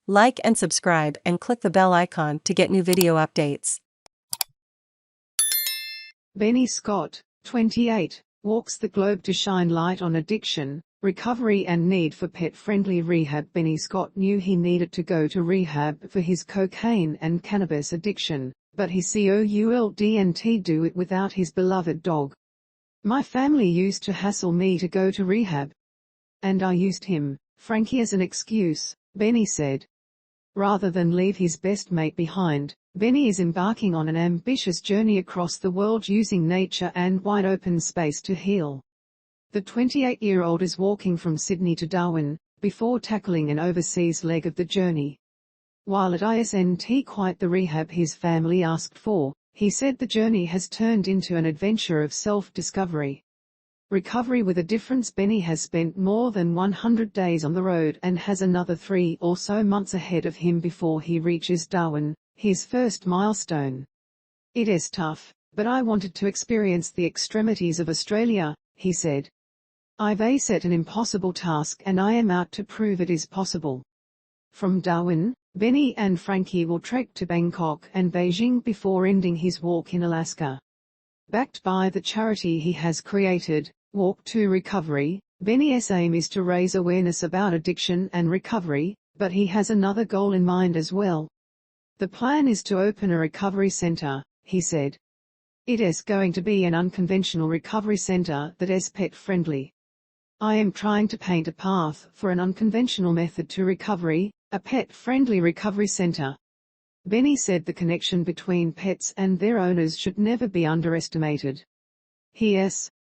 Like and subscribe and click the bell icon to get new video updates. Hugh Scott, 28, walks the globe to shine light on addiction, recovery and need for pet-friendly rehab. Hugh Scott knew he needed to go to rehab for his cocaine and cannabis addiction, but he couldn't do it without his beloved dog. "My family used to hassle me to go to rehab. And I used him, Frankie, as an excuse," Benny said. Rather than leave his best mate behind, Benny is embarking on an ambitious journey across the world using nature and wide-open space to heal. The 28-year-old is walking from Sydney to Darwin, before tackling an overseas leg of the journey. While it isn't quite the rehab his family asked for, he said the journey has turned into an adventure of self-discovery. Recovery with a difference. Benny has spent more than 100 days on the road and has another 3 or so months ahead of him before he reaches Darwin, his first milestone. "It's tough, but I wanted to experience the extremities of Australia," he said. "I've set an impossible task and I am out to prove it is possible." From Darwin, Benny and Frankie will trek to Bangkok and Beijing before ending his walk in Alaska. Backed by the charity he has created, Walk to Recovery, Benny's aim is to raise awareness about addiction and recovery, but he has another goal in mind as well. "The plan is to open a recovery center," he said. "It's going to be an unconventional recovery center that is pet-friendly. I am trying to paint a path for an unconventional method to recovery, a pet-friendly recovery center." Benny said the connection between pets and their owners should never be underestimated.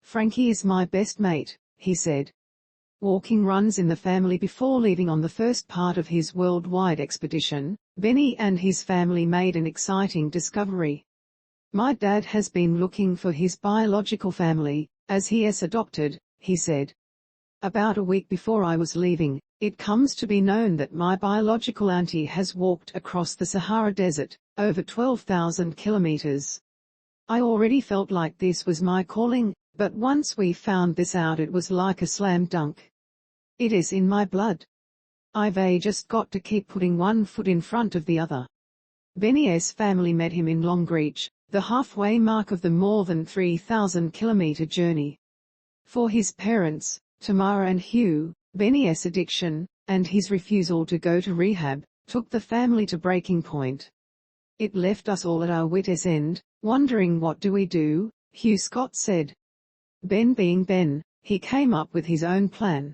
"Frankie is my best mate," he said. Walking runs in the family. Before leaving on the first part of his worldwide expedition, Benny and his family made an exciting discovery. "My dad has been looking for his biological family, as he is adopted," he said. "About a week before I was leaving, it comes to be known that my biological auntie has walked across the Sahara Desert, over 12,000 kilometres. I already felt like this was my calling, but once we found this out it was like a slam dunk. It is in my blood. I've just got to keep putting one foot in front of the other." Benny's family met him in Longreach, the halfway mark of the more than 3,000-kilometre journey. For his parents, Tamara and Hugh, Benny's addiction, and his refusal to go to rehab, took the family to breaking point. "It left us all at our wit's end, wondering what do we do," Hugh Scott said. Ben being Ben, he came up with his own plan.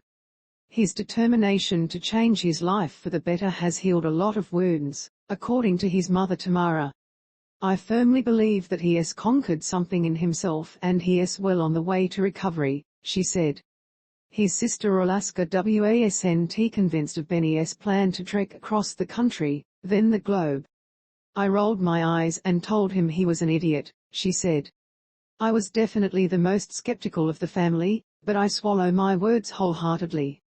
His determination to change his life for the better has healed a lot of wounds, according to his mother Tamara. "I firmly believe that he has conquered something in himself and he is well on the way to recovery," she said. His sister Alaska wasn't convinced of Benny's plan to trek across the country, then the globe. "I rolled my eyes and told him he was an idiot," she said. "I was definitely the most skeptical of the family, but I swallow my words wholeheartedly.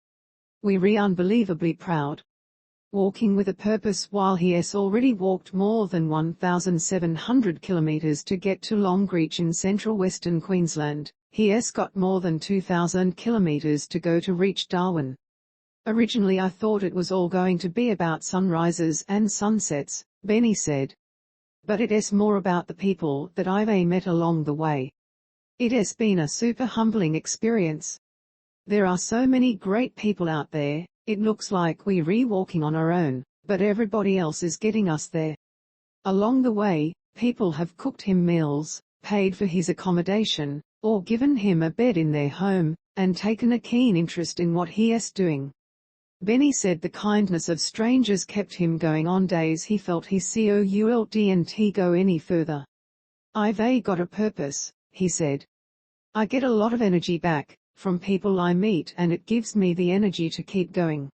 We're unbelievably proud." Walking with a purpose. While he has already walked more than 1,700 kilometres to get to Longreach in central western Queensland, he has got more than 2,000 kilometres to go to reach Darwin. "Originally I thought it was all going to be about sunrises and sunsets," Benny said. "But it is more about the people that I've met along the way. It has been a super humbling experience. There are so many great people out there, it looks like we're walking on our own, but everybody else is getting us there." Along the way, people have cooked him meals, paid for his accommodation, or given him a bed in their home, and taken a keen interest in what he is doing. Benny said the kindness of strangers kept him going on days he felt he couldn't go any further. "I've got a purpose," he said. "I get a lot of energy back from people I meet and it gives me the energy to keep going."